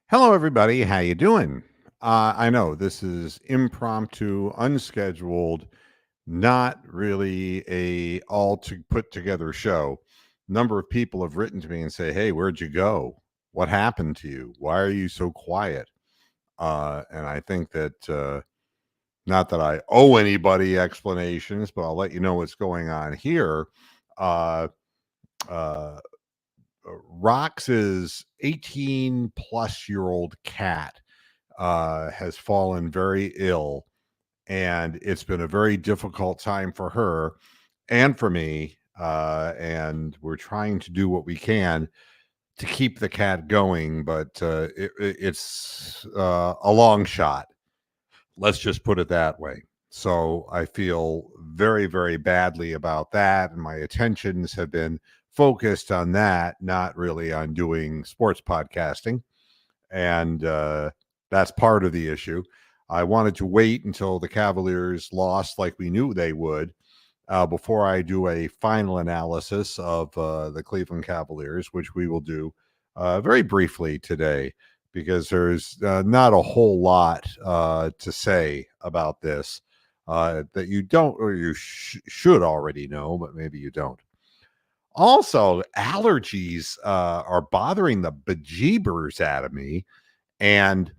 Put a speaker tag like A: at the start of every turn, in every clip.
A: Hello, everybody. How you doing? I know this is impromptu, unscheduled, not really a all to put together show. Number of people have written to me and say, "Hey, where'd you go? What happened to you? Why are you so quiet?" And I think that not that I owe anybody explanations, but I'll let you know what's going on here. Uh, uh, Rox's 18 plus year old cat has fallen very ill, and it's been a very difficult time for her and for me. And we're trying to do what we can to keep the cat going, but it's a long shot. Let's just put it that way. So I feel very, very badly about that, and my attentions have been focused on that, not really on doing sports podcasting. And that's part of the issue. I wanted to wait until the Cavaliers lost like we knew they would before I do a final analysis of the Cleveland Cavaliers, which we will do very briefly today because there's not a whole lot to say about this that you don't or you should already know, but maybe you don't. Also, allergies are bothering the bejeebers out of me, and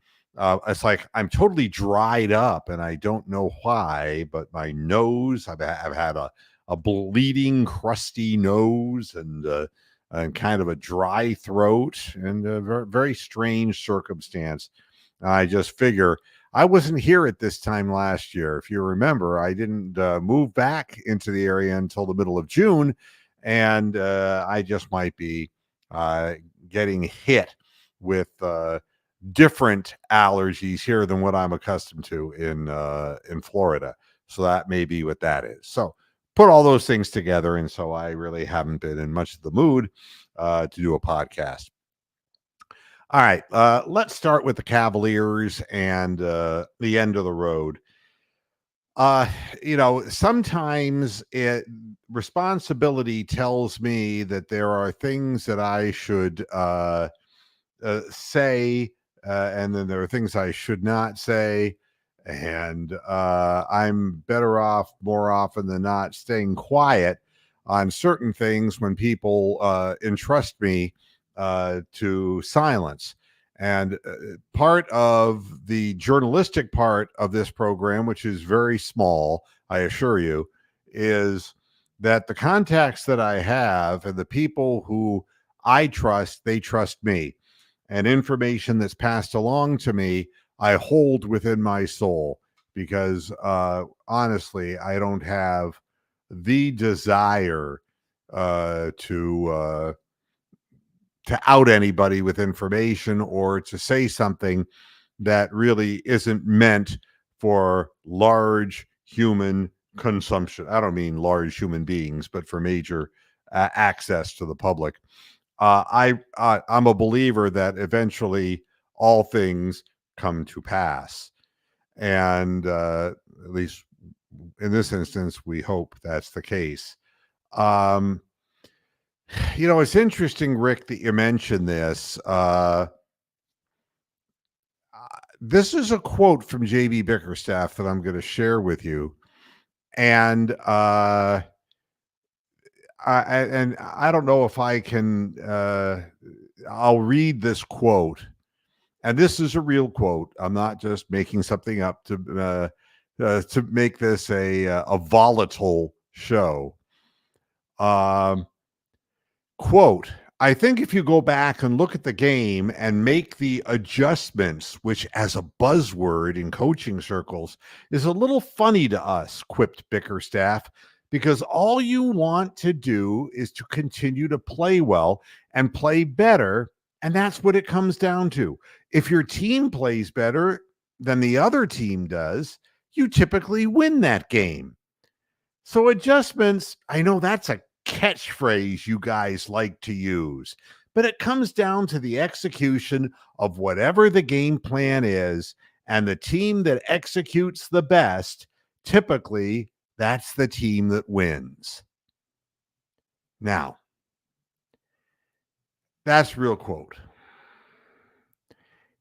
A: it's like I'm totally dried up and I don't know why, but my nose, I've had a bleeding, crusty nose and kind of a dry throat and a very, very strange circumstance. I just figure I wasn't here at this time last year. If you remember, I didn't move back into the area until the middle of June, and I just might be uh, getting hit with different allergies here than what I'm accustomed to in Florida. So that may be what that is. So put all those things together, and so I really haven't been in much of the mood to do a podcast. All right, let's start with the Cavaliers and the end of the road. Uh, sometimes responsibility tells me that there are things that I should say, and then there are things I should not say. And I'm better off more often than not staying quiet on certain things when people entrust me to silence. And part of the journalistic part of this program, which is very small, I assure you, is that the contacts that I have and the people who I trust, they trust me, and information that's passed along to me, I hold within my soul because honestly, I don't have the desire to out anybody with information or to say something that really isn't meant for large human consumption. I don't mean large human beings, but for major access to the public. I'm a believer that eventually all things come to pass, and at least in this instance, we hope that's the case. Um, it's interesting, Rick, that you mentioned this. This is a quote from JB Bickerstaff that I'm going to share with you, and I don't know if I can. I'll read this quote. And this is a real quote. I'm not just making something up to make this a volatile show. Um, Quote: I think if you go back and look at the game and make the adjustments, which as a buzzword in coaching circles is a little funny to us, quipped Bickerstaff, because all you want to do is to continue to play well and play better. And that's what it comes down to. If your team plays better than the other team does, you typically win that game. So adjustments, I know that's a catchphrase you guys like to use, but it comes down to the execution of whatever the game plan is, and the team that executes the best, typically that's the team that wins. Now, that's real quote.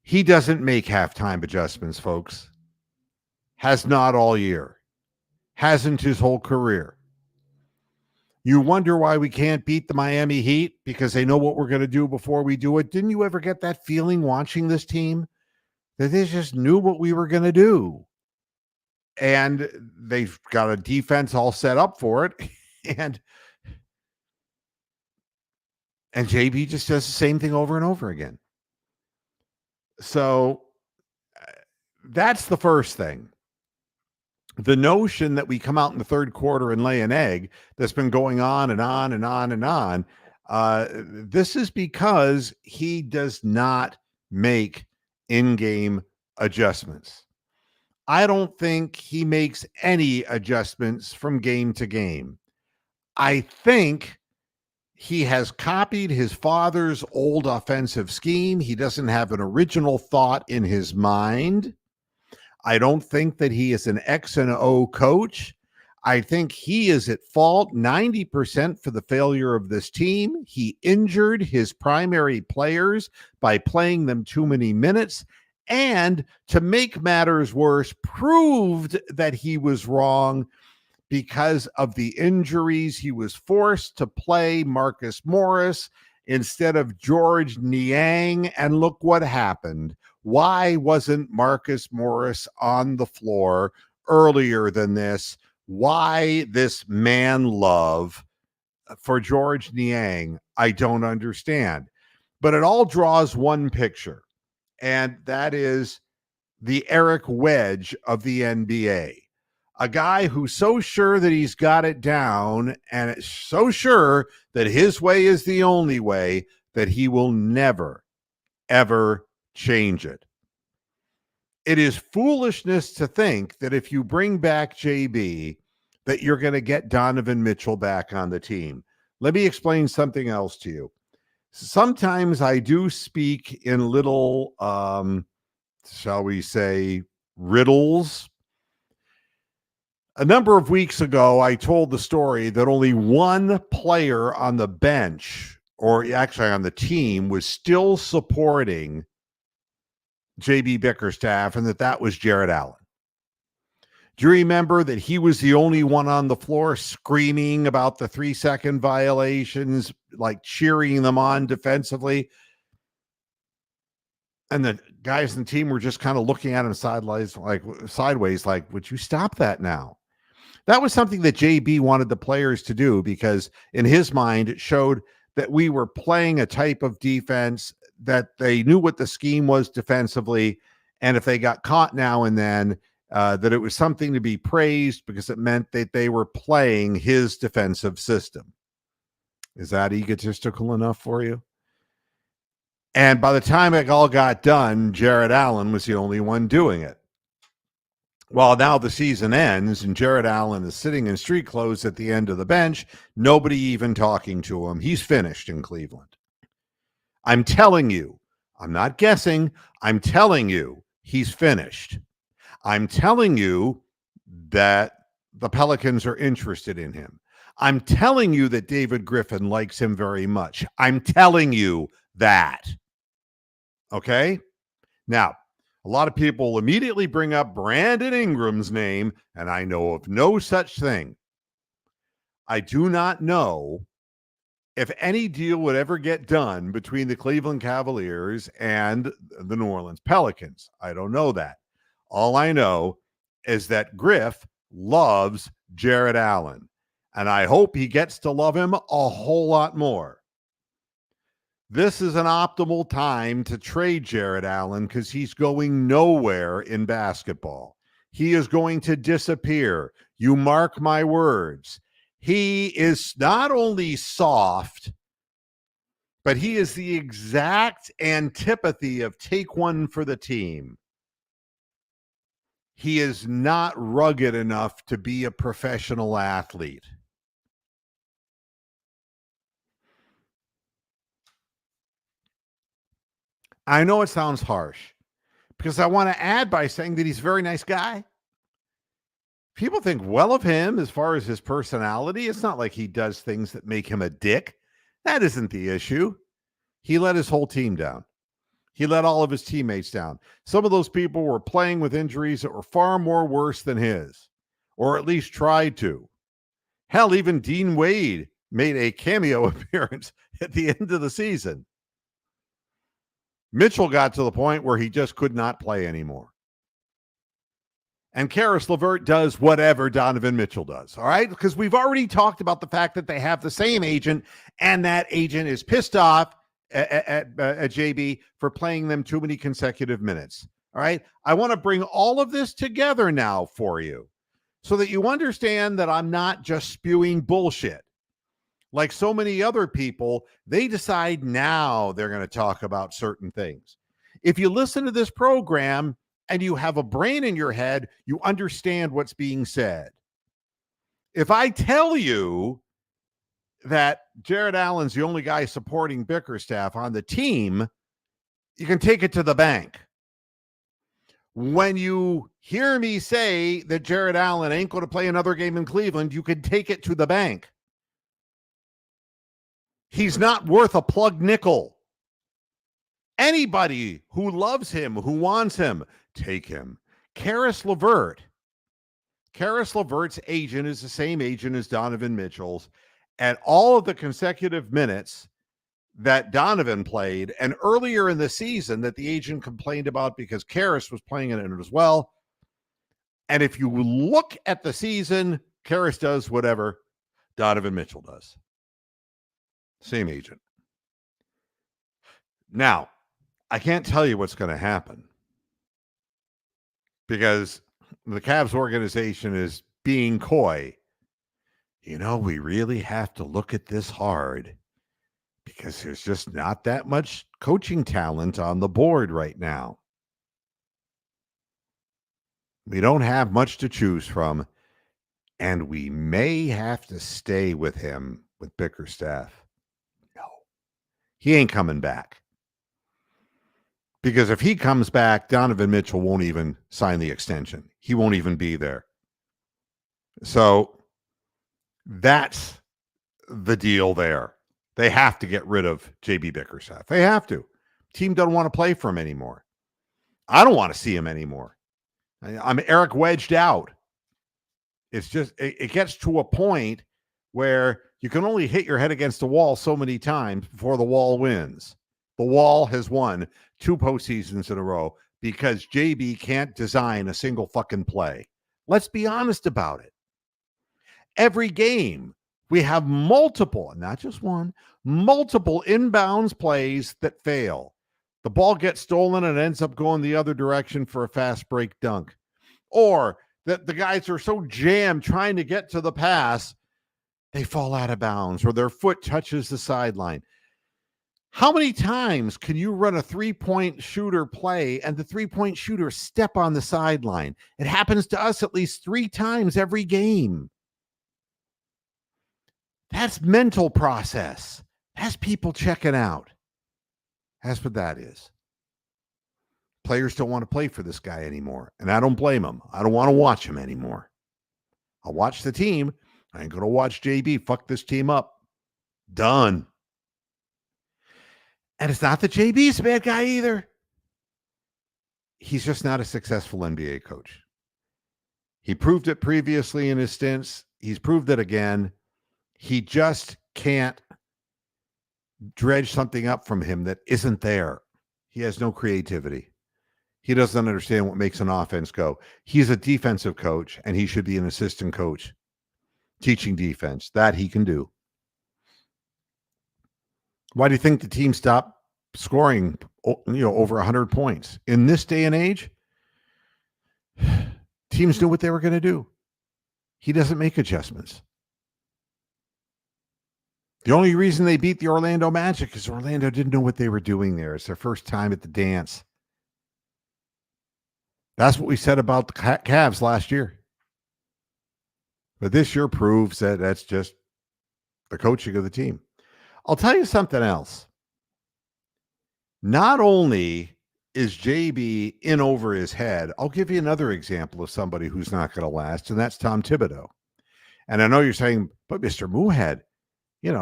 A: He doesn't make halftime adjustments, folks. Has not all year. Hasn't his whole career. You wonder why we can't beat the Miami Heat because they know what we're going to do before we do it. Didn't you ever get that feeling watching this team that they just knew what we were going to do? And they've got a defense all set up for it. And JB just does the same thing over and over again. So that's the first thing. The notion that we come out in the third quarter and lay an egg that's been going on and on and on and on. This is because he does not make in-game adjustments. I don't think he makes any adjustments from game to game. I think he has copied his father's old offensive scheme. He doesn't have an original thought in his mind. I don't think that he is an X and O coach. I think he is at fault 90% for the failure of this team. He injured his primary players by playing them too many minutes. And to make matters worse, proved that he was wrong because of the injuries. He was forced to play Marcus Morris instead of George Niang. And look what happened. Why wasn't Marcus Morris on the floor earlier than this? Why this man love for George Niang? I don't understand. But it all draws one picture, and that is the Eric Wedge of the NBA. A guy who's so sure that he's got it down and so sure that his way is the only way that he will never, ever change it. It is foolishness to think that if you bring back JB, that you're going to get Donovan Mitchell back on the team. Let me explain something else to you. Sometimes I do speak in little, shall we say, riddles. A number of weeks ago, I told the story that only one player on the bench, or actually on the team, was still supporting JB Bickerstaff, and that was Jarrett Allen. Do you remember that he was the only one on the floor screaming about the 3-second violations, like cheering them on defensively? And the guys in the team were just kind of looking at him sideways, like, would you stop that now? That was something that JB wanted the players to do because in his mind, it showed that we were playing a type of defense that they knew what the scheme was defensively. And if they got caught now and then, that it was something to be praised because it meant that they were playing his defensive system. Is that egotistical enough for you? And by the time it all got done, Jarrett Allen was the only one doing it. Well, now the season ends and Jarrett Allen is sitting in street clothes at the end of the bench, nobody even talking to him. He's finished in Cleveland. I'm telling you, I'm not guessing. I'm telling you, he's finished. I'm telling you that the Pelicans are interested in him. I'm telling you that David Griffin likes him very much. I'm telling you that. Okay? Now, a lot of people immediately bring up Brandon Ingram's name, and I know of no such thing. I do not know if any deal would ever get done between the Cleveland Cavaliers and the New Orleans Pelicans. I don't know that. All I know is that Griff loves Jarrett Allen, and I hope he gets to love him a whole lot more. This is an optimal time to trade Jarrett Allen because he's going nowhere in basketball. He is going to disappear. You mark my words. He is not only soft, but he is the exact antipathy of take one for the team. He is not rugged enough to be a professional athlete. I know it sounds harsh because I want to add by saying that he's a very nice guy. People think well of him as far as his personality. It's not like he does things that make him a dick. That isn't the issue. He let his whole team down. He let all of his teammates down. Some of those people were playing with injuries that were far more worse than his, or at least tried to. Hell, even Dean Wade made a cameo appearance at the end of the season. Mitchell got to the point where he just could not play anymore. And Caris LeVert does whatever Donovan Mitchell does, all right? Because we've already talked about the fact that they have the same agent, and that agent is pissed off at JB for playing them too many consecutive minutes, all right? I want to bring all of this together now for you so that you understand that I'm not just spewing bullshit. Like so many other people, they decide now they're going to talk about certain things. If you listen to this program and you have a brain in your head, you understand what's being said. If I tell you that Jarrett Allen's the only guy supporting Bickerstaff on the team, you can take it to the bank. When you hear me say that Jarrett Allen ain't going to play another game in Cleveland, you can take it to the bank. He's not worth a plug nickel. Anybody who loves him, who wants him, take him. Caris LeVert's agent is the same agent as Donovan Mitchell's. At all of the consecutive minutes that Donovan played, and earlier in the season that the agent complained about because Caris was playing in it as well. And if you look at the season, Caris does whatever Donovan Mitchell does. Same agent. Now, I can't tell you what's going to happen because the Cavs organization is being coy. You know, we really have to look at this hard because there's just not that much coaching talent on the board right now. We don't have much to choose from, and we may have to stay with him with Bickerstaff. No, he ain't coming back. Because if he comes back, Donovan Mitchell won't even sign the extension. He won't even be there. So that's the deal there. They have to get rid of JB Bickerstaff. They have to. Team doesn't want to play for him anymore. I don't want to see him anymore. I'm Eric wedged out. It's just, it gets to a point where you can only hit your head against the wall so many times before the wall wins. The Wall has won 2 postseasons in a row because JB can't design a single fucking play. Let's be honest about it. Every game, we have multiple, not just one, multiple inbounds plays that fail. The ball gets stolen and ends up going the other direction for a fast break dunk. Or that the guys are so jammed trying to get to the pass, they fall out of bounds or their foot touches the sideline. How many times can you run a 3-point shooter play and the 3-point shooter step on the sideline? It happens to us at least 3 times every game. That's mental process. That's people checking out. That's what that is. Players don't want to play for this guy anymore, and I don't blame them. I don't want to watch him anymore. I'll watch the team. I ain't going to watch JB fuck this team up. Done. And it's not that JB's a bad guy either. He's just not a successful NBA coach. He proved it previously in his stints. He's proved it again. He just can't dredge something up from him that isn't there. He has no creativity. He doesn't understand what makes an offense go. He's a defensive coach, and he should be an assistant coach teaching defense. That he can do. Why do you think the team stopped scoring, over 100 points? In this day and age, teams knew what they were going to do. He doesn't make adjustments. The only reason they beat the Orlando Magic is Orlando didn't know what they were doing there. It's their first time at the dance. That's what we said about the Cavs last year. But this year proves that that's just the coaching of the team. I'll tell you something else. Not only is JB in over his head, I'll give you another example of somebody who's not going to last, and that's Tom Thibodeau. And I know you're saying, but Mr. Moohead,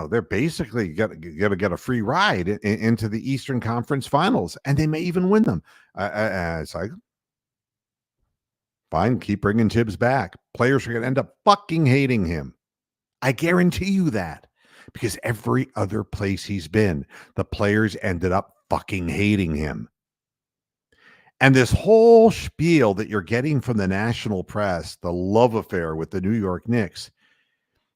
A: they're basically going to get a free ride into the Eastern Conference Finals, and they may even win them. It's like, fine, keep bringing Tibbs back. Players are going to end up fucking hating him. I guarantee you that, because every other place he's been, the players ended up fucking hating him. And this whole spiel that you're getting from the national press, the love affair with the New York Knicks,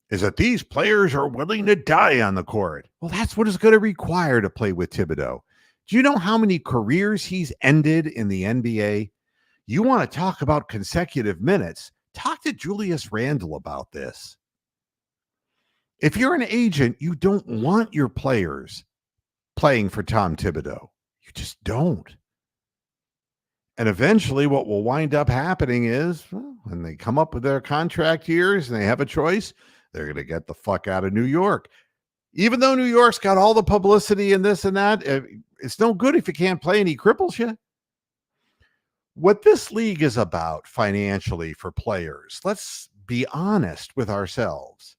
A: is that these players are willing to die on the court. Well, that's what it's going to require to play with Thibodeau. Do you know how many careers he's ended in the NBA? You want to talk about consecutive minutes? Talk to Julius Randle about this. If you're an agent, you don't want your players playing for Tom Thibodeau. You just don't. And eventually what will wind up happening is, when they come up with their contract years and they have a choice, they're going to get the fuck out of New York. Even though New York's got all the publicity and this and that, it's no good if you can't play and he cripples you. What this league is about financially for players, let's be honest with ourselves.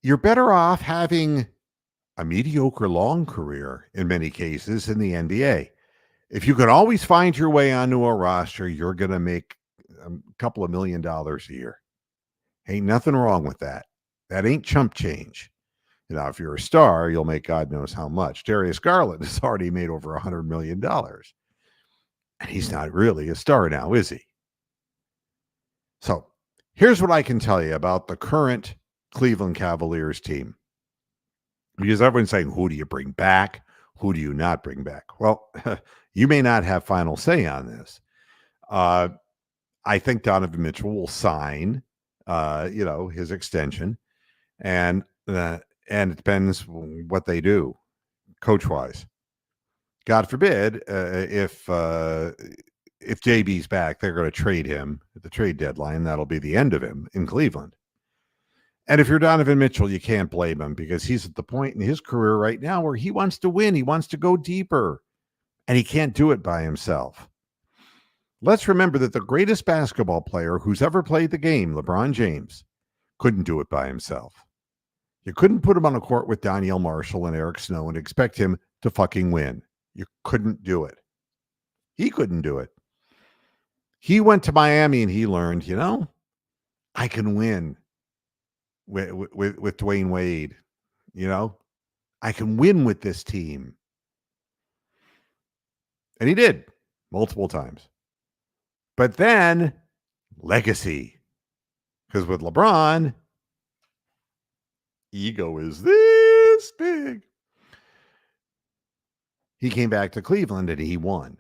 A: You're better off having a mediocre long career in many cases in the NBA. If you can always find your way onto a roster, you're going to make a couple of $1 million a year. Ain't nothing wrong with that. That ain't chump change. If you're a star, you'll make God knows how much. Darius Garland has already made over $100 million. And he's not really a star now, is he? So here's what I can tell you about the current Cleveland Cavaliers team. Because everyone's saying, who do you bring back? Who do you not bring back? Well, you may not have final say on this. I think Donovan Mitchell will sign, his extension, and it depends what they do, coach-wise. God forbid, if JB's back, they're going to trade him at the trade deadline. That'll be the end of him in Cleveland. And if you're Donovan Mitchell, you can't blame him, because he's at the point in his career right now where he wants to win. He wants to go deeper, and he can't do it by himself. Let's remember that the greatest basketball player who's ever played the game, LeBron James, couldn't do it by himself. You couldn't put him on a court with Donyell Marshall and Eric Snow and expect him to fucking win. You couldn't do it. He couldn't do it. He went to Miami and he learned, I can win with Dwayne Wade. I can win with this team. And he did multiple times. But then legacy. Because with LeBron, ego is this big. He came back to Cleveland and he won.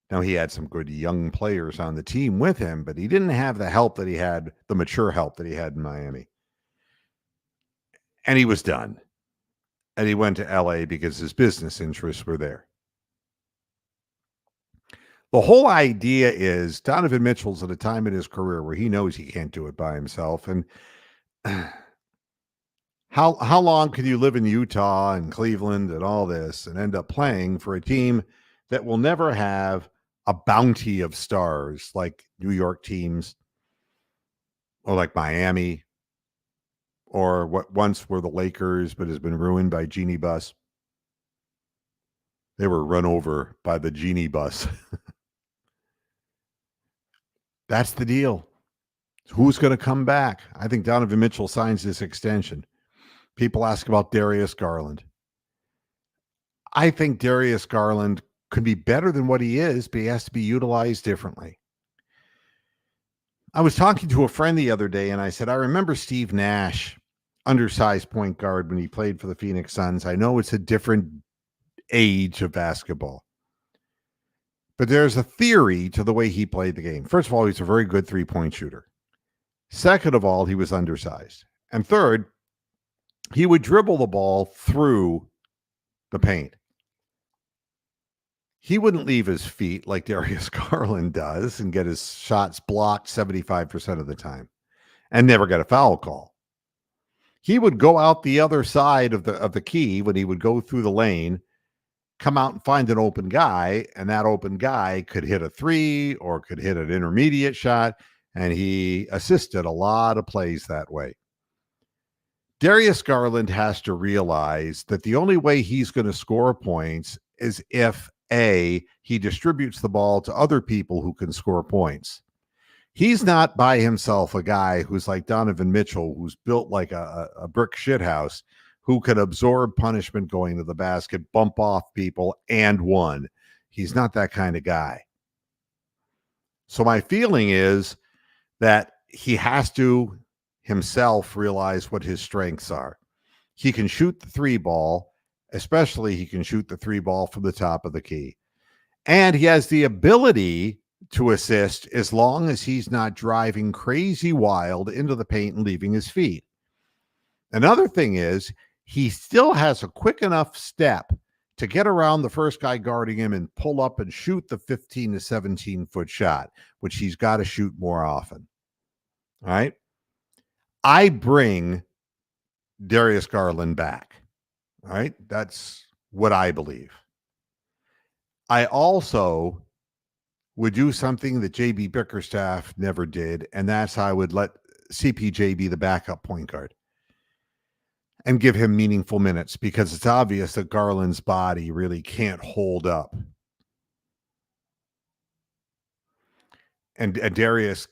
A: Now, he had some good young players on the team with him, but he didn't have the help that he had, the mature help that he had in Miami. And he was done. And he went to LA because his business interests were there. The whole idea is Donovan Mitchell's at a time in his career where he knows he can't do it by himself. And how long can you live in Utah and Cleveland and all this and end up playing for a team that will never have a bounty of stars like New York teams or like Miami or what once were the Lakers but has been ruined by Genie Bus? They were run over by the Genie Bus. That's the deal. Who's going to come back? I think Donovan Mitchell signs this extension. People ask about Darius Garland. I think Darius Garland could be better than what he is, but he has to be utilized differently. I was talking to a friend the other day, and I said, I remember Steve Nash, undersized point guard when he played for the Phoenix Suns. I know it's a different age of basketball, but there's a theory to the way he played the game. First of all, he's a very good three-point shooter. Second of all, he was undersized. And third, he would dribble the ball through the paint. He wouldn't leave his feet like Darius Garland does and get his shots blocked 75% of the time and never get a foul call. He would go out the other side of the key when he would go through the lane, come out and find an open guy, and that open guy could hit a three or could hit an intermediate shot, and he assisted a lot of plays that way. Darius Garland has to realize that the only way he's going to score points is if A, he distributes the ball to other people who can score points. He's not by himself a guy who's like Donovan Mitchell, who's built like a brick shithouse, who can absorb punishment going to the basket, bump off people, and one. He's not that kind of guy. So my feeling is that he has to himself realize what his strengths are. He can shoot the three ball, especially he can shoot the three ball from the top of the key. And he has the ability to assist as long as he's not driving crazy wild into the paint and leaving his feet. Another thing is he still has a quick enough step to get around the first guy guarding him and pull up and shoot the 15 to 17-foot shot, which he's got to shoot more often. All right. I bring Darius Garland back. All right. That's what I believe. I also would do something that JB Bickerstaff never did, and that's I would let CPJ be the backup point guard and give him meaningful minutes, because it's obvious that Garland's body really can't hold up. And Darius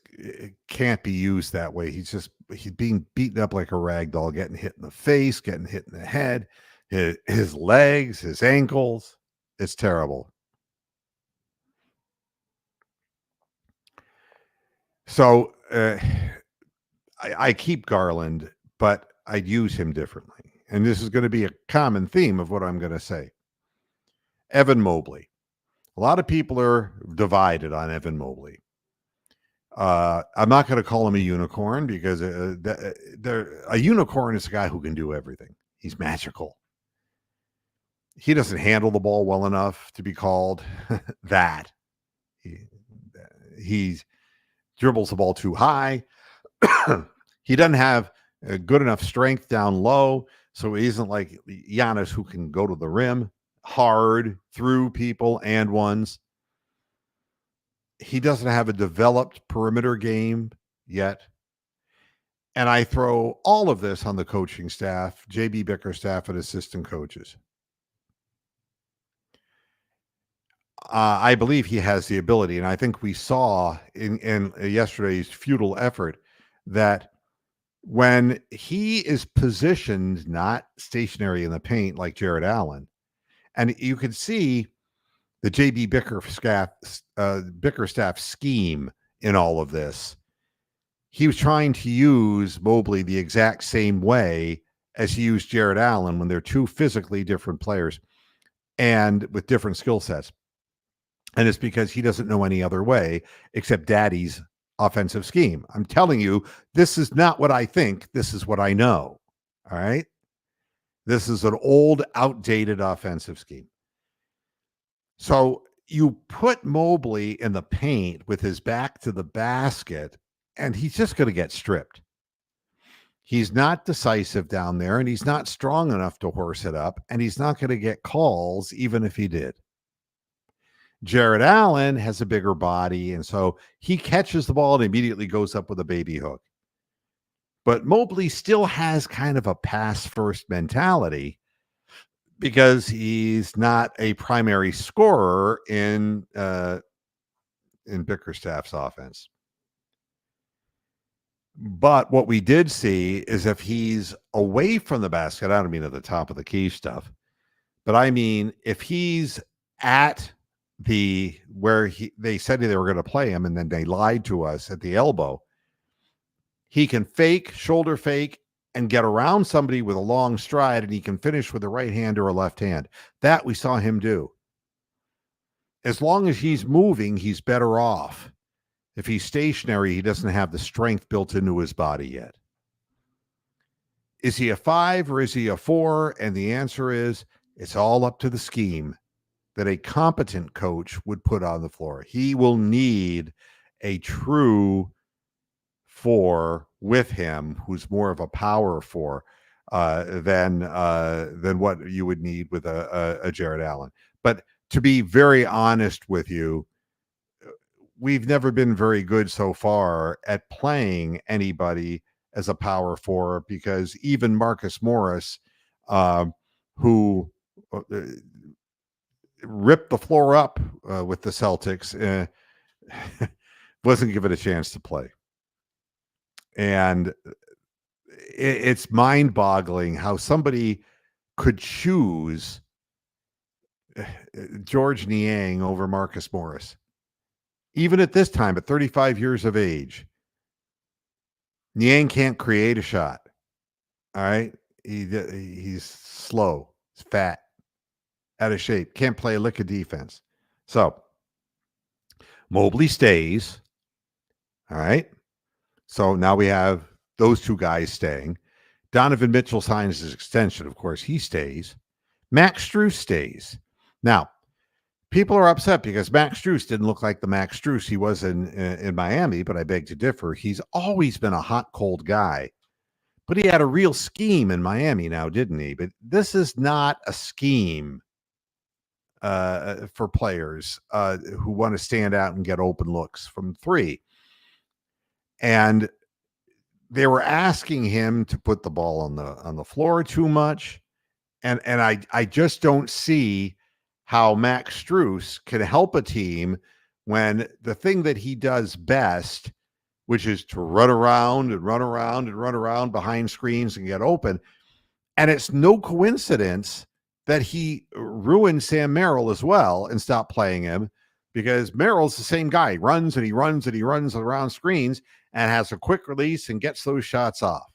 A: can't be used that way. He's being beaten up like a rag doll, getting hit in the face, getting hit in the head, his legs, his ankles. It's terrible. So I keep Garland, but I'd use him differently. And this is going to be a common theme of what I'm going to say. Evan Mobley. A lot of people are divided on Evan Mobley. I'm not going to call him a unicorn, because a unicorn is a guy who can do everything. He's magical. He doesn't handle the ball well enough to be called that. He dribbles the ball too high. He doesn't have good enough strength down low, so he isn't like Giannis, who can go to the rim hard through people and ones. He doesn't have a developed perimeter game yet. And I throw all of this on the coaching staff, JB Bickerstaff and assistant coaches. I believe he has the ability, and I think we saw in yesterday's futile effort that when he is positioned not stationary in the paint like Jared Allen, and you could see the JB Bickerstaff scheme in all of this, he was trying to use Mobley the exact same way as he used Jared Allen when they're two physically different players and with different skill sets. And it's because he doesn't know any other way except Daddy's offensive scheme. I'm telling you, this is not what I think. This is what I know. All right. This is an old, outdated offensive scheme. So you put Mobley in the paint with his back to the basket, and he's just going to get stripped. He's not decisive down there, and he's not strong enough to horse it up, and he's not going to get calls even if he did. Jared Allen has a bigger body, and so he catches the ball and immediately goes up with a baby hook. But Mobley still has kind of a pass-first mentality because he's not a primary scorer in Bickerstaff's offense. But what we did see is if he's away from the basket, I don't mean at the top of the key stuff, but I mean if he's at where they said they were going to play him and then they lied to us at the elbow, he can fake, shoulder fake, and get around somebody with a long stride, and he can finish with a right hand or a left hand. That we saw him do. As long as he's moving, he's better off. If he's stationary, he doesn't have the strength built into his body yet. Is he a 5 or is he a 4? And the answer is it's all up to the scheme that a competent coach would put on the floor. He will need a true 4 with him who's more of a power 4 than what you would need with a Jared Allen. But to be very honest with you, we've never been very good so far at playing anybody as a power forward, because even Marcus Morris, who ripped the floor up with the Celtics, wasn't given a chance to play. And it's mind-boggling how somebody could choose George Niang over Marcus Morris. Even at this time, at 35 years of age, Niang can't create a shot. All right. He's slow, he's fat, out of shape, can't play a lick of defense. So Mobley stays. All right. So now we have those two guys staying. Donovan Mitchell signs his extension. Of course, he stays. Max Strus stays. Now, people are upset because Max Strus didn't look like the Max Strus he was in Miami, but I beg to differ. He's always been a hot, cold guy. But he had a real scheme in Miami now, didn't he? But this is not a scheme for players who want to stand out and get open looks from three. And they were asking him to put the ball on the floor too much. And I just don't see how Max Strus can help a team when the thing that he does best, which is to run around and run around and run around behind screens and get open. And it's no coincidence that he ruined Sam Merrill as well and stopped playing him, because Merrill's the same guy. He runs and he runs and he runs around screens and has a quick release and gets those shots off.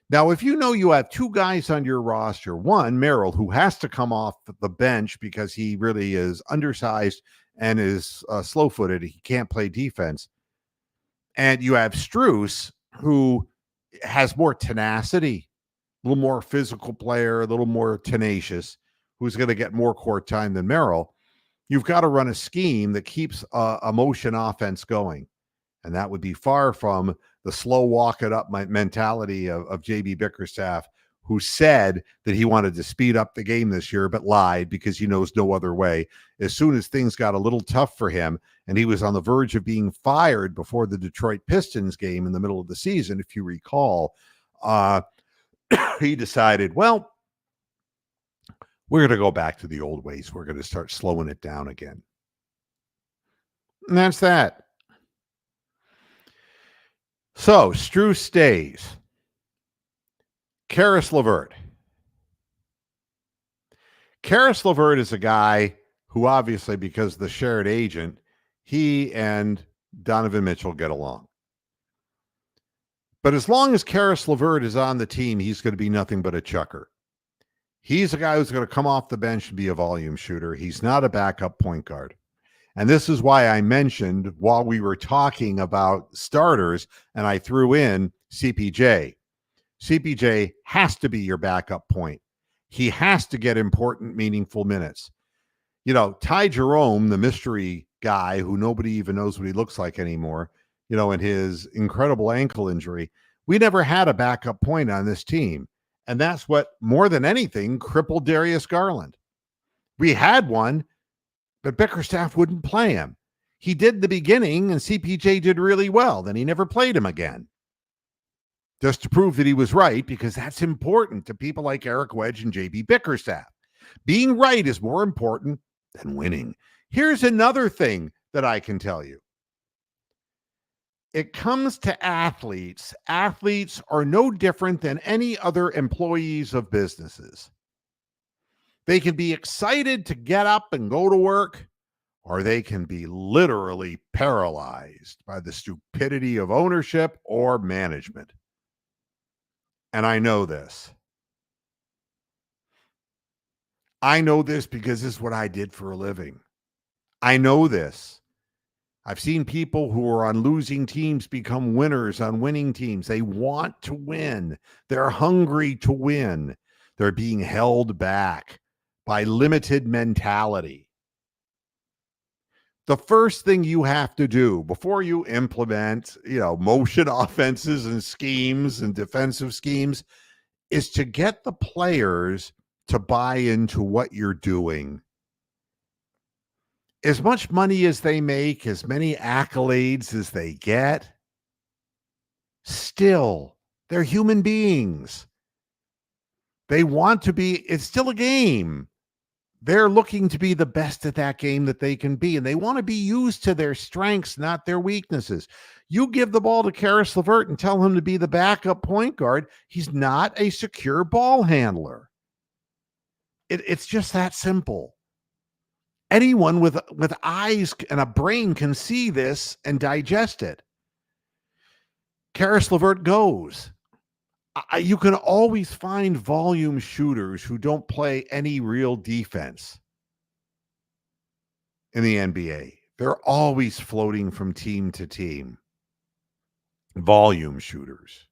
A: Now, if you know you have two guys on your roster, one, Merrill, who has to come off the bench because he really is undersized and is slow-footed, he can't play defense. And you have Strus, who has more tenacity, a little more physical player, a little more tenacious, who's going to get more court time than Merrill. You've got to run a scheme that keeps a motion offense going. And that would be far from the slow walk it up mentality of JB Bickerstaff, who said that he wanted to speed up the game this year, but lied because he knows no other way. As soon as things got a little tough for him and he was on the verge of being fired before the Detroit Pistons game in the middle of the season, if you recall, he decided, well, we're going to go back to the old ways. We're going to start slowing it down again. And that's that. So Strus stays. Caris LeVert. Caris LeVert is a guy who obviously, because of the shared agent, he and Donovan Mitchell get along. But as long as Caris LeVert is on the team, he's going to be nothing but a chucker. He's a guy who's going to come off the bench and be a volume shooter. He's not a backup point guard. And this is why I mentioned while we were talking about starters, and I threw in CPJ. CPJ has to be your backup point. He has to get important, meaningful minutes. You know, Ty Jerome, the mystery guy who nobody even knows what he looks like anymore, you know, and his incredible ankle injury, we never had a backup point on this team. And that's what, more than anything, crippled Darius Garland. We had one, but Bickerstaff wouldn't play him. He did in the beginning, and CPJ did really well. Then he never played him again. Just to prove that he was right, because that's important to people like Eric Wedge and JB Bickerstaff. Being right is more important than winning. Here's another thing that I can tell you. It comes to athletes. Athletes are no different than any other employees of businesses. They can be excited to get up and go to work, or they can be literally paralyzed by the stupidity of ownership or management. And I know this. I know this because this is what I did for a living. I know this. I've seen people who are on losing teams become winners on winning teams. They want to win. They're hungry to win. They're being held back by limited mentality. The first thing you have to do before you implement, motion offenses and schemes and defensive schemes is to get the players to buy into what you're doing. As much money as they make, as many accolades as they get, Still, they're human beings. They want to be, it's still a game. They're looking to be the best at that game that they can be, and they want to be used to their strengths, not their weaknesses. You give the ball to Karis LeVert and tell him to be the backup point guard. He's not a secure ball handler. It's just that simple. Anyone with eyes and a brain can see this and digest it. Karis LeVert goes. You can always find volume shooters who don't play any real defense in the NBA. They're always floating from team to team. Volume shooters.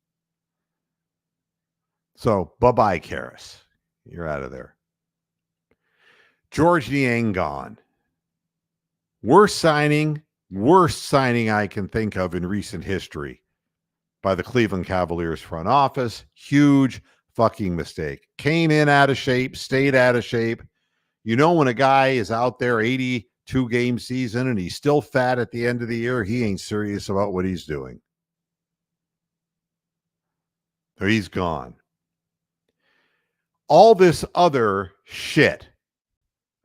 A: So, bye-bye, Karis. You're out of there. George Niang gone. Worst signing I can think of in recent history by the Cleveland Cavaliers front office. Huge fucking mistake. Came in out of shape, stayed out of shape. You know, when a guy is out there 82 game season and he's still fat at the end of the year, he ain't serious about what he's doing. So he's gone. All this other shit.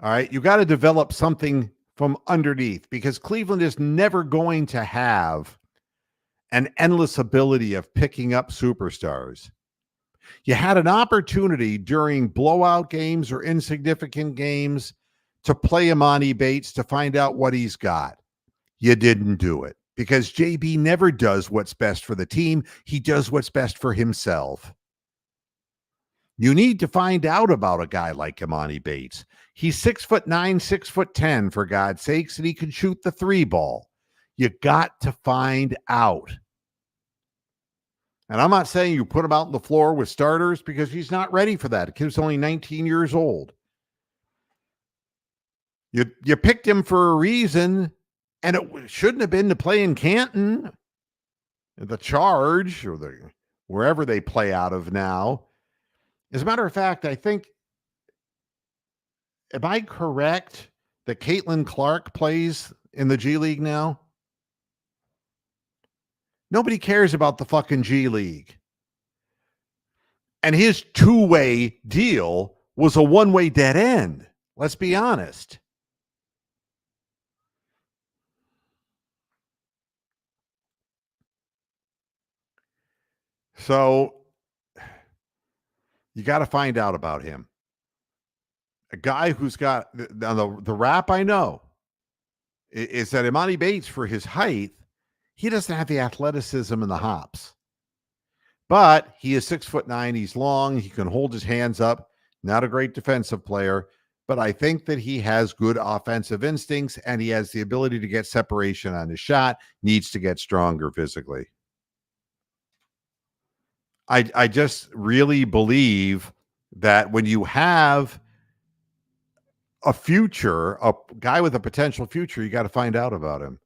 A: All right, you got to develop something from underneath, because Cleveland is never going to have an endless ability of picking up superstars. You had an opportunity during blowout games or insignificant games to play Emoni Bates to find out what he's got. You didn't do it, because JB never does what's best for the team. He does what's best for himself. You need to find out about a guy like Emoni Bates. He's 6'9", 6'10", for God's sakes, and he can shoot the three ball. You got to find out. And I'm not saying you put him out on the floor with starters, because he's not ready for that. The kid's only 19 years old. You picked him for a reason, and it shouldn't have been to play in Canton, the Charge, or wherever they play out of now. As a matter of fact, I think, am I correct that Caitlin Clark plays in the G League now? Nobody cares about the fucking G League. And his two-way deal was a one-way dead end. Let's be honest. So you got to find out about him. A guy who's got the rap I know is that Emoni Bates, for his height, he doesn't have the athleticism and the hops. But he is 6'9". He's long. He can hold his hands up. Not a great defensive player, but I think that he has good offensive instincts, and he has the ability to get separation on his shot. Needs to get stronger physically. I just really believe that when you have a future, a guy with a potential future, you got to find out about him.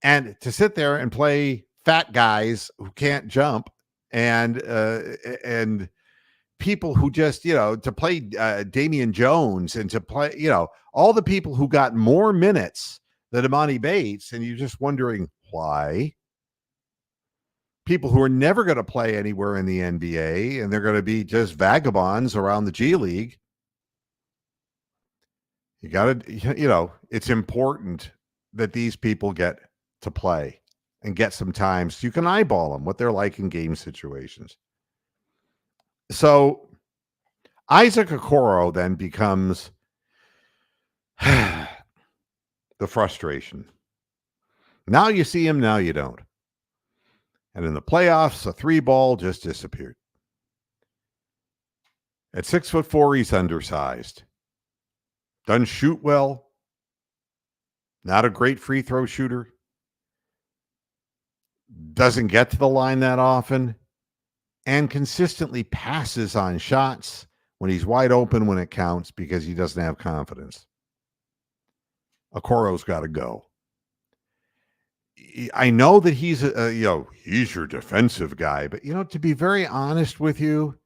A: And to sit there and play fat guys who can't jump and people who just, to play Damian Jones and to play, all the people who got more minutes than Emoni Bates, and you're just wondering why. People who are never going to play anywhere in the NBA, and they're going to be just vagabonds around the G League. You got to, it's important that these people get to play and get some time so you can eyeball them, what they're like in game situations. So Isaac Okoro then becomes the frustration. Now you see him, now you don't. And in the playoffs, a three ball just disappeared. At 6'4", he's undersized. Doesn't shoot well. Not a great free throw shooter. Doesn't get to the line that often. And consistently passes on shots when he's wide open when it counts, because he doesn't have confidence. Okoro's got to go. I know that he's he's your defensive guy, but to be very honest with you,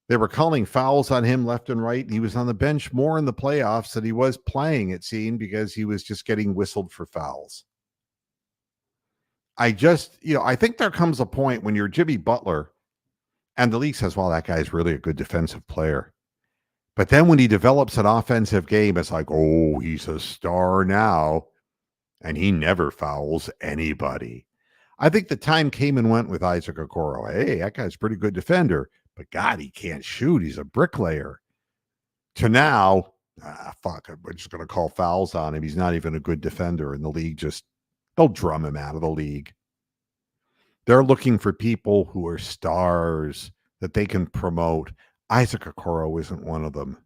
A: they were calling fouls on him left and right, and he was on the bench more in the playoffs than he was playing, it seemed, because he was just getting whistled for fouls. I just, I think there comes a point when you're Jimmy Butler and the league says, well, that guy's really a good defensive player. But then when he develops an offensive game, it's like, oh, he's a star now. And he never fouls anybody. I think the time came and went with Isaac Okoro. Hey, that guy's a pretty good defender, but God, he can't shoot. He's a bricklayer. To now, fuck, we're just going to call fouls on him. He's not even a good defender, and the league they'll drum him out of the league. They're looking for people who are stars that they can promote. Isaac Okoro isn't one of them.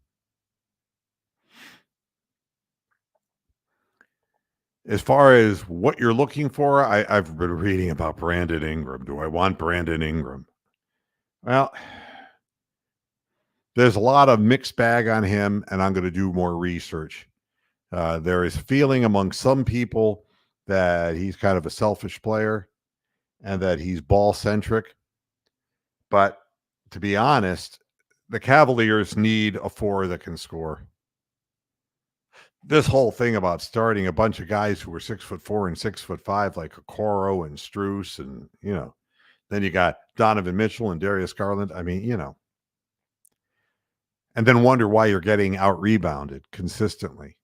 A: As far as what you're looking for, I've been reading about Brandon Ingram. Do I want Brandon Ingram? Well, there's a lot of mixed bag on him, and I'm going to do more research. There is a feeling among some people that he's kind of a selfish player and that he's ball-centric. But to be honest, the Cavaliers need a four that can score. This whole thing about starting a bunch of guys who were 6'4" and 6'5", like Okoro and Strus, and then you got Donovan Mitchell and Darius Garland. I mean, and then wonder why you're getting out rebounded consistently.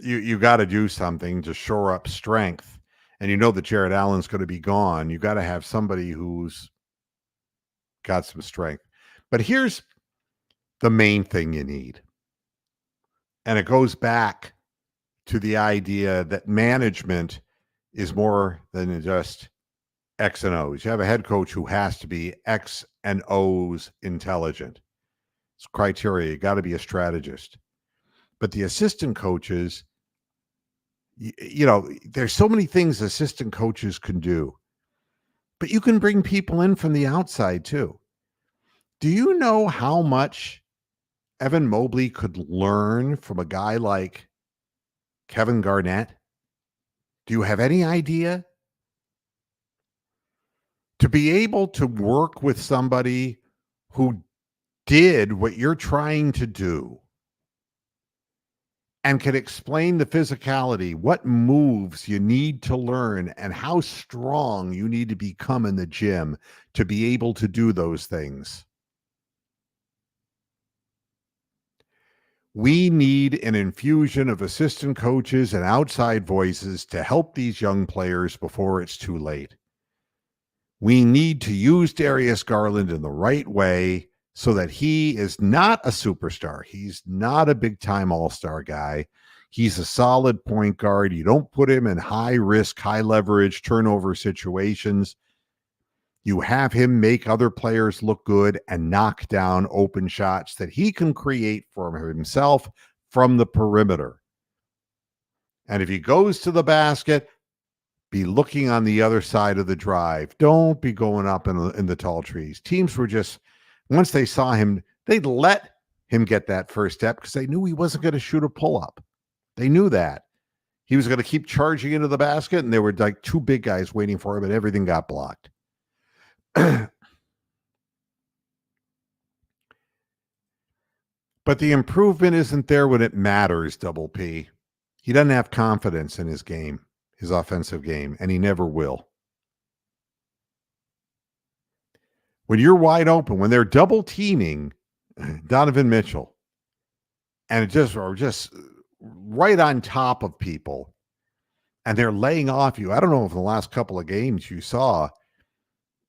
A: You got to do something to shore up strength, and that Jared Allen's going to be gone. You got to have somebody who's got some strength. But here's the main thing you need. And it goes back to the idea that management is more than just X and O's. You have a head coach who has to be X and O's intelligent. It's criteria. You got to be a strategist. But the assistant coaches, there's so many things assistant coaches can do. But you can bring people in from the outside too. Do you know how much Evan Mobley could learn from a guy like Kevin Garnett? Do you have any idea? To be able to work with somebody who did what you're trying to do and can explain the physicality, what moves you need to learn, and how strong you need to become in the gym to be able to do those things. We need an infusion of assistant coaches and outside voices to help these young players before it's too late. We need to use Darius Garland in the right way so that he is not a superstar. He's not a big-time all-star guy. He's a solid point guard. You don't put him in high-risk, high-leverage turnover situations. You have him make other players look good and knock down open shots that he can create for himself from the perimeter. And if he goes to the basket, be looking on the other side of the drive. Don't be going up in the tall trees. Teams were just, once they saw him, they'd let him get that first step because they knew he wasn't going to shoot a pull-up. They knew that. He was going to keep charging into the basket, and there were like two big guys waiting for him, and everything got blocked. But the improvement isn't there when it matters, Double P. He doesn't have confidence in his game, his offensive game, and he never will. When you're wide open, when they're double teaming Donovan Mitchell, and just right on top of people, and they're laying off you. I don't know if in the last couple of games you saw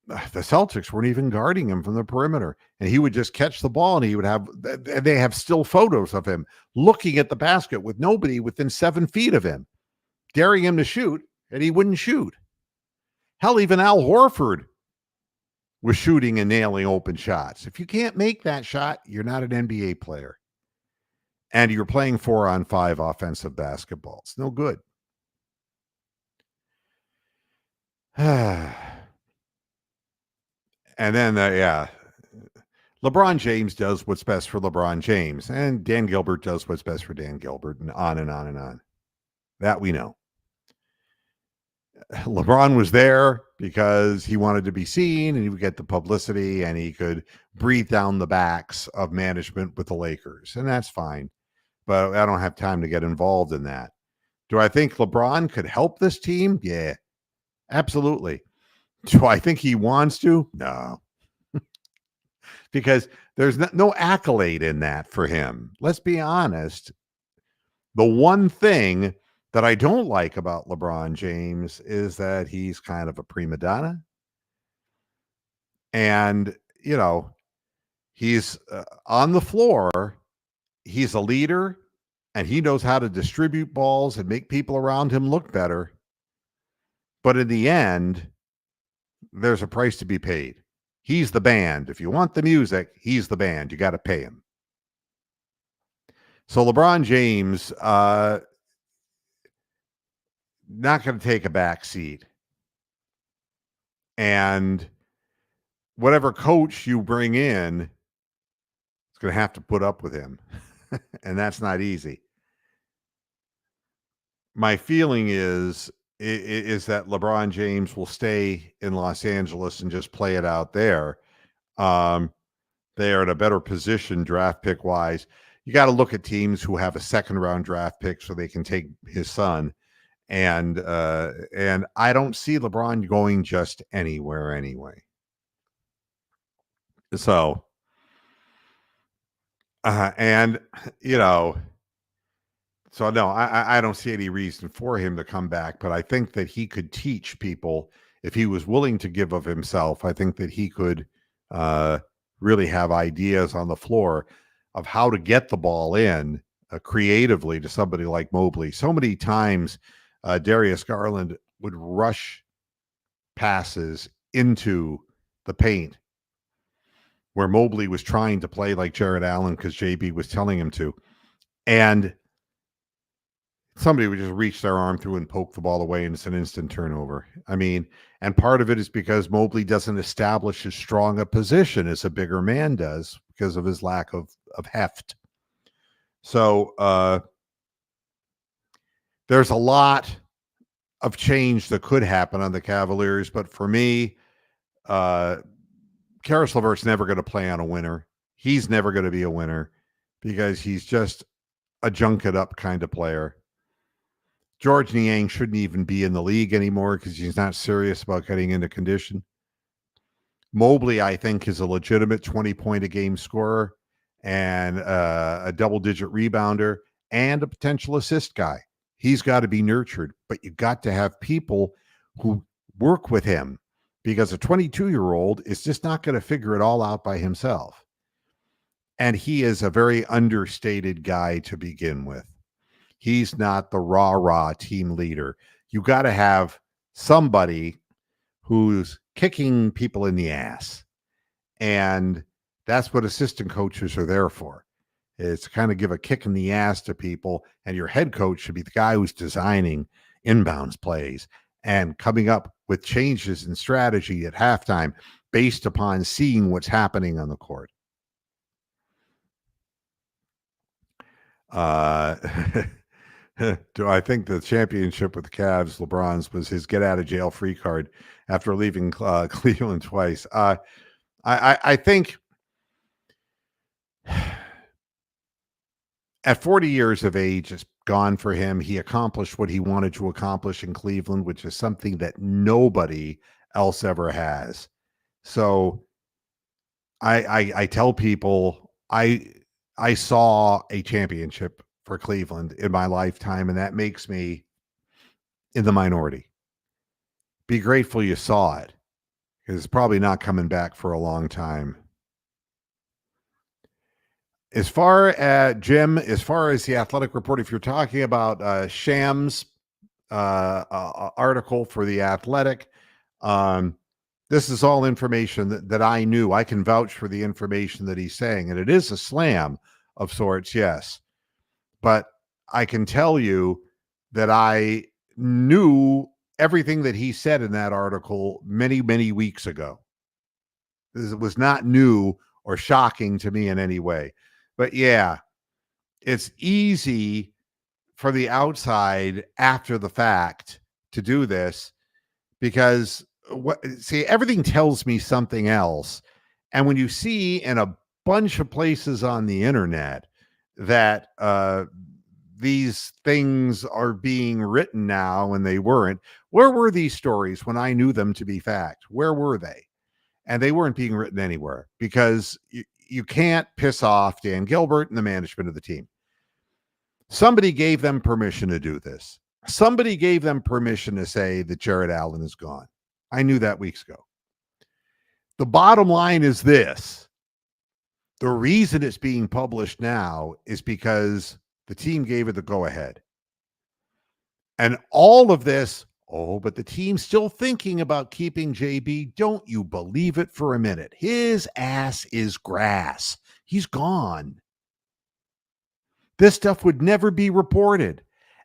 A: the Celtics weren't even guarding him from the perimeter, and he would just catch the ball, and he would have, they have still photos of him looking at the basket with nobody within 7 feet of him, daring him to shoot, and he wouldn't shoot. Hell, even Al Horford was shooting and nailing open shots. If you can't make that shot, you're not an NBA player. And you're playing 4-on-5 offensive basketball. It's no good. And then, LeBron James does what's best for LeBron James, and Dan Gilbert does what's best for Dan Gilbert, and on and on and on. That we know. LeBron was there because he wanted to be seen, and he would get the publicity, and he could breathe down the backs of management with the Lakers, and that's fine. But I don't have time to get involved in that. Do I think LeBron could help this team? Yeah. Absolutely. Do I think he wants to? No, because there's no accolade in that for him. Let's be honest. The one thing that I don't like about LeBron James is that he's kind of a prima donna. And, he's on the floor, he's a leader, and he knows how to distribute balls and make people around him look better. But in the end, there's a price to be paid. He's the band. If you want the music, he's the band. You got to pay him. So LeBron James, not going to take a back seat. And whatever coach you bring in is going to have to put up with him. And that's not easy. My feeling is that LeBron James will stay in Los Angeles and just play it out there. They are in a better position draft pick wise. You got to look at teams who have a second round draft pick so they can take his son. And I don't see LeBron going just anywhere anyway. So, and so no, I don't see any reason for him to come back, but I think that he could teach people if he was willing to give of himself. I think that he could really have ideas on the floor of how to get the ball in creatively to somebody like Mobley. So many times, Darius Garland would rush passes into the paint where Mobley was trying to play like Jared Allen because JB was telling him to. And somebody would just reach their arm through and poke the ball away, and it's an instant turnover. I mean, and part of it is because Mobley doesn't establish as strong a position as a bigger man does because of his lack of heft. So there's a lot of change that could happen on the Cavaliers, but for me, Caris LeVert's never going to play on a winner. He's never going to be a winner because he's just a junk it up kind of player. George Niang shouldn't even be in the league anymore because he's not serious about getting into condition. Mobley, I think, is a legitimate 20-point-a-game scorer and a double-digit rebounder and a potential assist guy. He's got to be nurtured, but you got to have people who work with him because a 22-year-old is just not going to figure it all out by himself. And he is a very understated guy to begin with. He's not the rah-rah team leader. You got to have somebody who's kicking people in the ass. And that's what assistant coaches are there for. It's to kind of give a kick in the ass to people. And your head coach should be the guy who's designing inbounds plays and coming up with changes in strategy at halftime based upon seeing what's happening on the court. Do I think the championship with the Cavs, LeBron's, was his get-out-of-jail-free card after leaving Cleveland twice? I think at 40 years of age, it's gone for him. He accomplished what he wanted to accomplish in Cleveland, which is something that nobody else ever has. So I tell people I saw a championship for Cleveland in my lifetime, and that makes me in the minority. Be grateful you saw it, because it's probably not coming back for a long time. As far as Jim, as far as the Athletic Report, if you're talking about Shams' article for the Athletic, this is all information that I knew. I can vouch for the information that he's saying, and it is a slam of sorts, yes. But I can tell you that I knew everything that he said in that article many, many weeks ago. This was not new or shocking to me in any way. But yeah, it's easy for the outside after the fact to do this because everything tells me something else. And when you see in a bunch of places on the internet that these things are being written now and they weren't. Where were these stories when I knew them to be fact? Where were they? And they weren't being written anywhere because you can't piss off Dan Gilbert and the management of the team. Somebody gave them permission to do this. Somebody gave them permission to say that Jared Allen is gone. I knew that weeks ago. The bottom line is this. The reason it's being published now is because the team gave it the go-ahead. And all of this, oh, but the team's still thinking about keeping JB. Don't you believe it for a minute. His ass is grass. He's gone. This stuff would never be reported.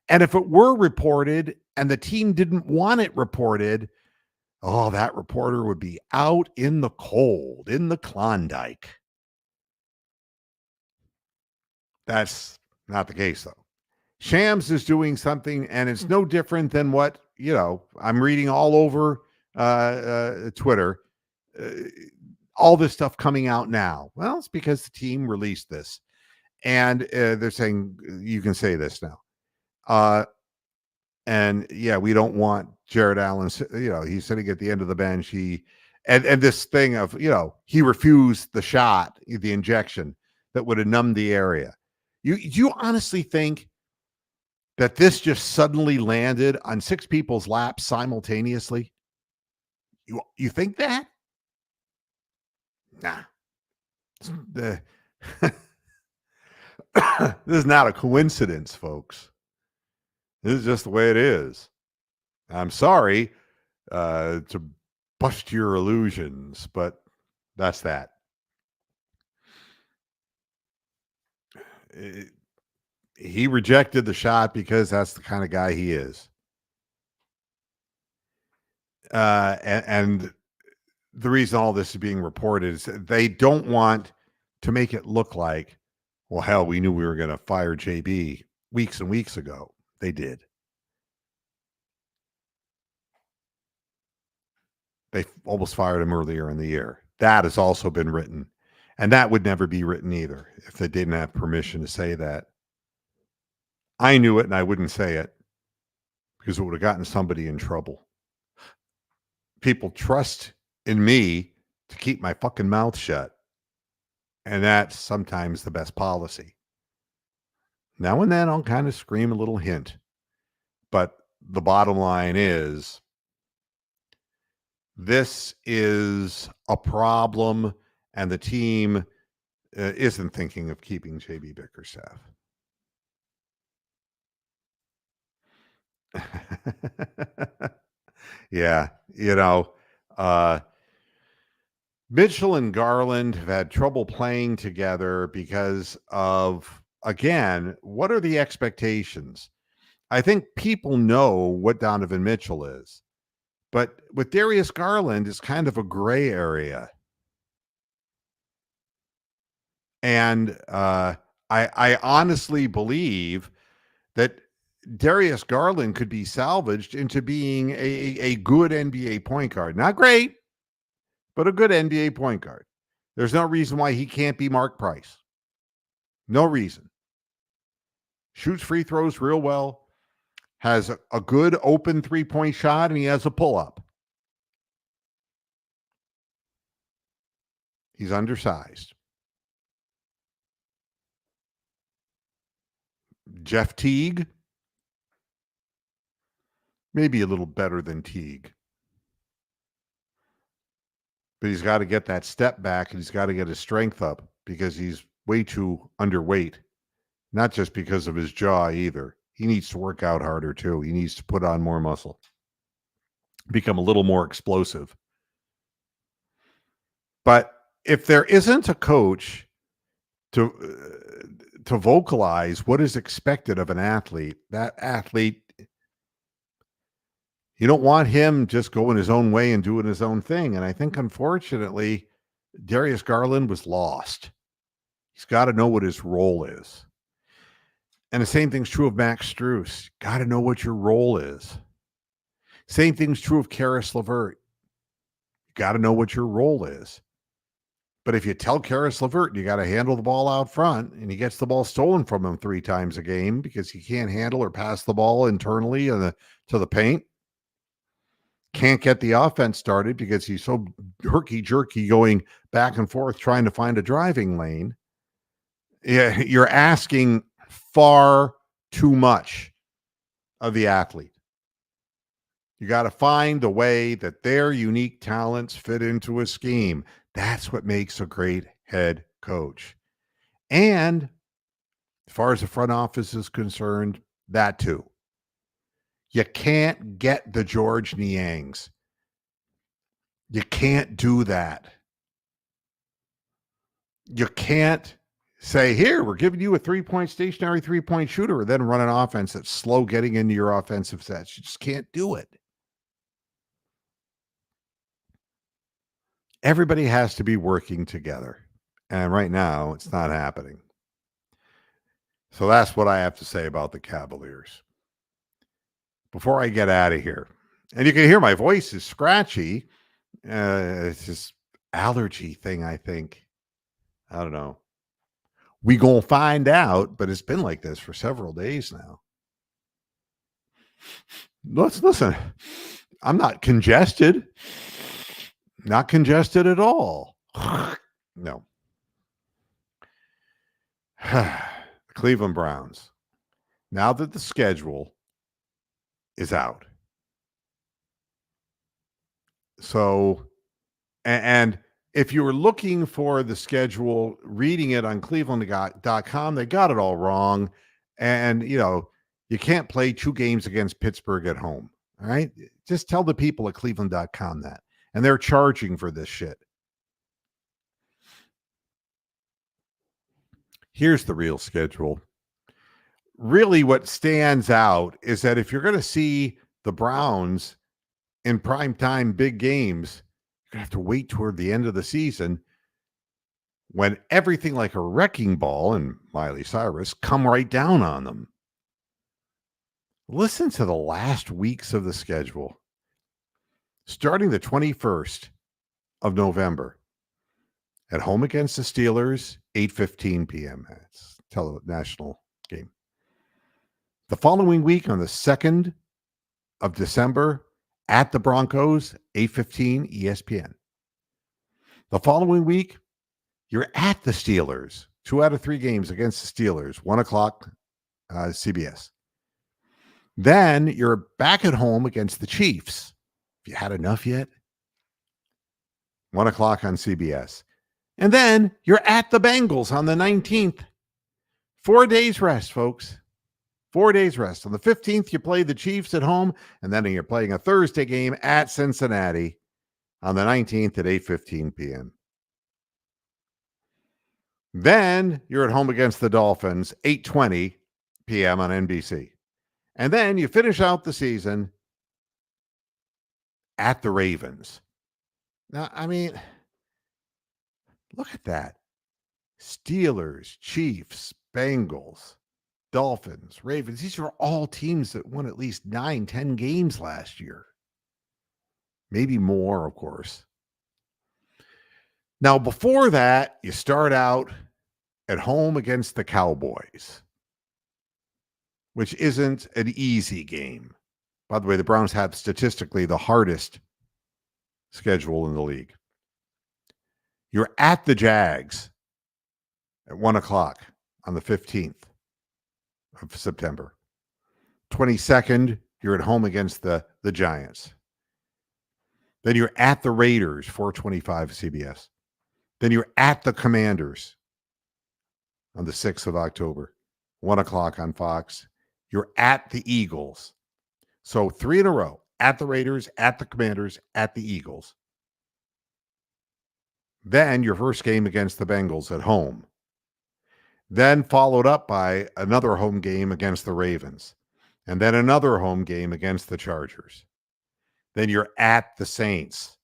A: And if it were reported and the team didn't want it reported, oh, that reporter would be out in the cold, in the Klondike. That's not the case, though. Shams is doing something, and it's no different than what, I'm reading all over Twitter, all this stuff coming out now. Well, it's because the team released this. And they're saying, you can say this now. And yeah, we don't want Jared Allen, he's sitting at the end of the bench. And this thing of, he refused the shot, the injection that would have numbed the area. Do you honestly think that this just suddenly landed on 6 people's laps simultaneously? You think that? Nah. This is not a coincidence, folks. This is just the way it is. I'm sorry to bust your illusions, but that's that. He rejected the shot because that's the kind of guy he is. And the reason all this is being reported is they don't want to make it look like, well, hell, we knew we were going to fire JB weeks and weeks ago. They did. They almost fired him earlier in the year. That has also been written. And that would never be written either if they didn't have permission to say that. I knew it and I wouldn't say it because it would have gotten somebody in trouble. People trust in me to keep my fucking mouth shut. And that's sometimes the best policy. Now and then I'll kind of scream a little hint. But the bottom line is, this is a problem, and the team isn't thinking of keeping JB Bickerstaff. Yeah, Mitchell and Garland have had trouble playing together because of, again, what are the expectations? I think people know what Donovan Mitchell is. But with Darius Garland, it's kind of a gray area. And I honestly believe that Darius Garland could be salvaged into being a good NBA point guard. Not great, but a good NBA point guard. There's no reason why he can't be Mark Price. No reason. Shoots free throws real well. Has a good open three-point shot, and he has a pull-up. He's undersized. Jeff Teague, maybe a little better than Teague. But he's got to get that step back, and he's got to get his strength up because he's way too underweight. Not just because of his jaw either. He needs to work out harder too. He needs to put on more muscle. Become a little more explosive. But if there isn't a coach to vocalize what is expected of an athlete, that athlete, you don't want him just going his own way and doing his own thing. And I think, unfortunately, Darius Garland was lost. He's got to know what his role is. And the same thing's true of Max Strus. Got to know what your role is. Same thing's true of Karis LeVert. Got to know what your role is. But if you tell Karis LeVert you got to handle the ball out front and he gets the ball stolen from him 3 times a game because he can't handle or pass the ball internally to the paint, can't get the offense started because he's so herky-jerky going back and forth trying to find a driving lane, yeah, you're asking far too much of the athlete. You got to find the way that their unique talents fit into a scheme. That's what makes a great head coach. And as far as the front office is concerned, that too. You can't get the George Niangs. You can't do that. You can't say, here, we're giving you a stationary three-point shooter, and then run an offense that's slow getting into your offensive sets. You just can't do it. Everybody has to be working together. And right now, it's not happening. So that's what I have to say about the Cavaliers. Before I get out of here, and you can hear my voice is scratchy. It's this allergy thing, I think. I don't know. We gonna find out, but it's been like this for several days now. Listen. I'm not congested. Not congested at all. No. Cleveland Browns. Now that the schedule is out. So, and if you were looking for the schedule, reading it on cleveland.com, they got it all wrong. And, you can't play 2 games against Pittsburgh at home. All right. Just tell the people at cleveland.com that. And they're charging for this shit. Here's the real schedule. Really, what stands out is that if you're going to see the Browns in primetime big games, you're going to have to wait toward the end of the season when everything like a wrecking ball and Miley Cyrus come right down on them. Listen to the last weeks of the schedule. Starting the 21st of November, at home against the Steelers, 8:15 p.m. It's national game. The following week on the 2nd of December, at the Broncos, 8:15 ESPN. The following week, you're at the Steelers. 2 out of 3 games against the Steelers, 1 o'clock CBS. Then you're back at home against the Chiefs. Have you had enough yet? 1 o'clock on CBS. And then you're at the Bengals on the 19th. 4 days rest, folks. 4 days rest. On the 15th, you play the Chiefs at home, and then you're playing a Thursday game at Cincinnati on the 19th at 8:15 p.m. Then you're at home against the Dolphins, 8:20 p.m. on NBC. And then you finish out the season at the Ravens. Now, I mean, look at that. Steelers, Chiefs, Bengals, Dolphins, Ravens. These are all teams that won at least 9-10 games last year. Maybe more, of course. Now, before that, you start out at home against the Cowboys, which isn't an easy game. By the way, the Browns have statistically the hardest schedule in the league. You're at the Jags at 1 o'clock on the 15th of September. 22nd, you're at home against the Giants. Then you're at the Raiders, 4:25 CBS. Then you're at the Commanders on the 6th of October, 1 o'clock on Fox. You're at the Eagles. So 3 in a row, at the Raiders, at the Commanders, at the Eagles. Then your first game against the Bengals at home. Then followed up by another home game against the Ravens. And then another home game against the Chargers. Then you're at the Saints.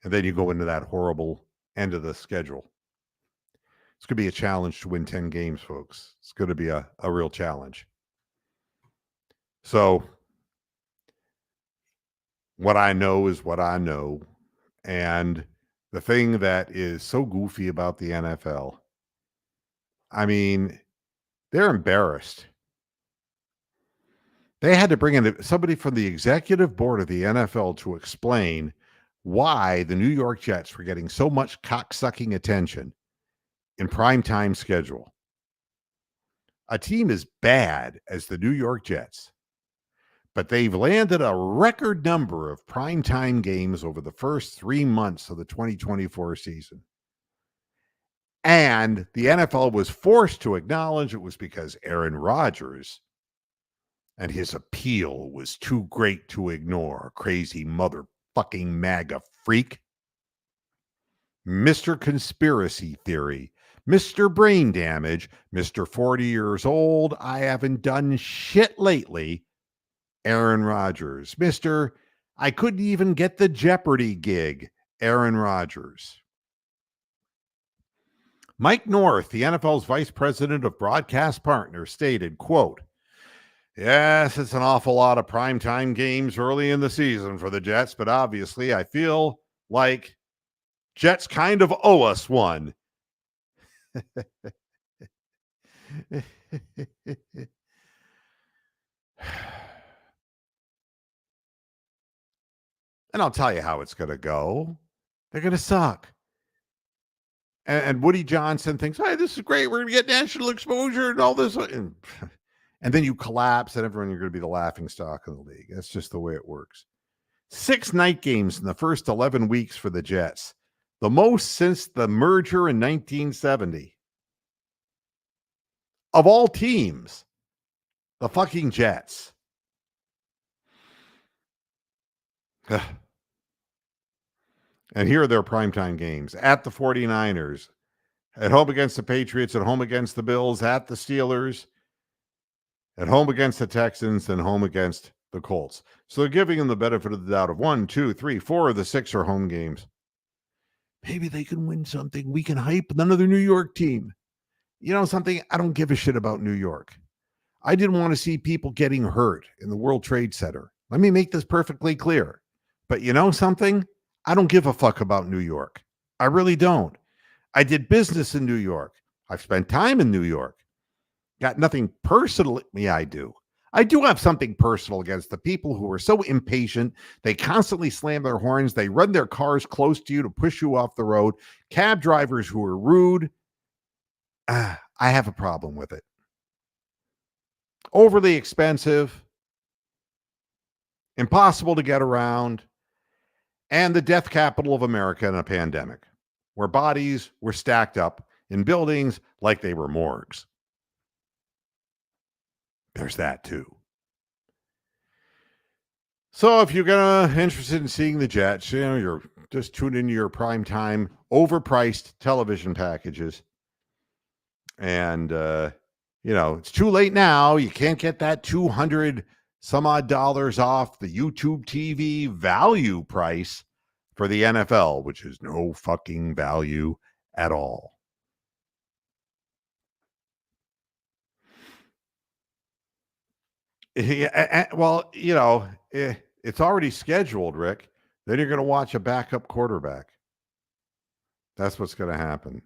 A: And then you go into that horrible end of the schedule. It's going to be a challenge to win 10 games, folks. It's going to be a real challenge. So what I know is what I know. And the thing that is so goofy about the NFL. I mean, they're embarrassed. They had to bring in somebody from the executive board of the NFL to explain why the New York Jets were getting so much cocksucking attention in prime time schedule. A team as bad as the New York Jets, but they've landed a record number of primetime games over the first 3 months of the 2024 season. And the NFL was forced to acknowledge it was because Aaron Rodgers and his appeal was too great to ignore. Crazy motherfucking MAGA freak. Mr. Conspiracy Theory, Mr. Brain Damage, Mr. 40 years old, I haven't done shit lately, Aaron Rodgers. Mr. I couldn't even get the Jeopardy gig, Aaron Rodgers. Mike North, the NFL's vice president of broadcast partners, stated, quote, yes, it's an awful lot of primetime games early in the season for the Jets, but obviously I feel like Jets kind of owe us one. And I'll tell you how it's going to go. They're going to suck. And Woody Johnson thinks, hey, this is great. We're going to get national exposure and all this. And then you collapse and everyone, you're going to be the laughing stock of the league. That's just the way it works. 6 night games in the first 11 weeks for the Jets. The most since the merger in 1970. Of all teams, the fucking Jets. And here are their primetime games. At the 49ers, at home against the Patriots, at home against the Bills, at the Steelers, at home against the Texans, and home against the Colts. So they're giving them the benefit of the doubt of 1, 2, 3, 4 of the 6 are home games. Maybe they can win something. We can hype another New York team. You know something? I don't give a shit about New York. I didn't want to see people getting hurt in the World Trade Center. Let me make this perfectly clear. But you know something? I don't give a fuck about New York. I really don't. I did business in New York. I've spent time in New York. Got nothing personal. Yeah, I do. I do have something personal against the people who are so impatient. They constantly slam their horns. They run their cars close to you to push you off the road. Cab drivers who are rude. I have a problem with it. Overly expensive. Impossible to get around. And the death capital of America in a pandemic, where bodies were stacked up in buildings like they were morgues. There's that too. So if you're interested in seeing the Jets, you're just tuned into your primetime, overpriced television packages. And, it's too late now. You can't get that 200 some odd dollars off the YouTube TV value price for the NFL, which is no fucking value at all. Yeah, well, it's already scheduled, Rick. Then you're going to watch a backup quarterback. That's what's going to happen.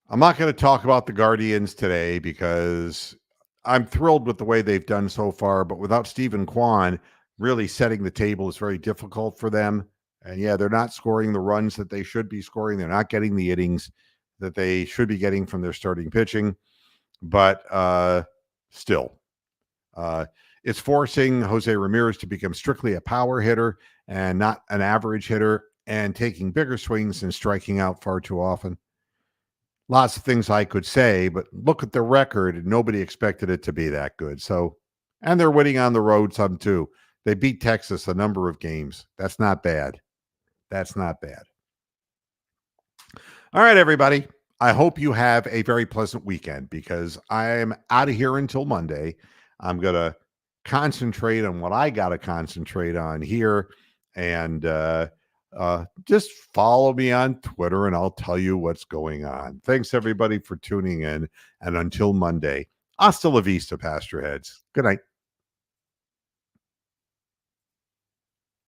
A: I'm not going to talk about the Guardians today because I'm thrilled with the way they've done so far, but without Stephen Kwan really setting the table is very difficult for them. And yeah, they're not scoring the runs that they should be scoring. They're not getting the innings that they should be getting from their starting pitching. But still, it's forcing Jose Ramirez to become strictly a power hitter and not an average hitter, and taking bigger swings and striking out far too often. Lots of things I could say, but look at the record. Nobody expected it to be that good. So, and they're winning on the road some too. They beat Texas a number of games. That's not bad. That's not bad. All right, everybody. I hope you have a very pleasant weekend because I am out of here until Monday. I'm going to concentrate on what I got to concentrate on here. And just follow me on Twitter and I'll tell you what's going on. Thanks, everybody, for tuning in. And until Monday, hasta la vista, Pastor Heads. Good night.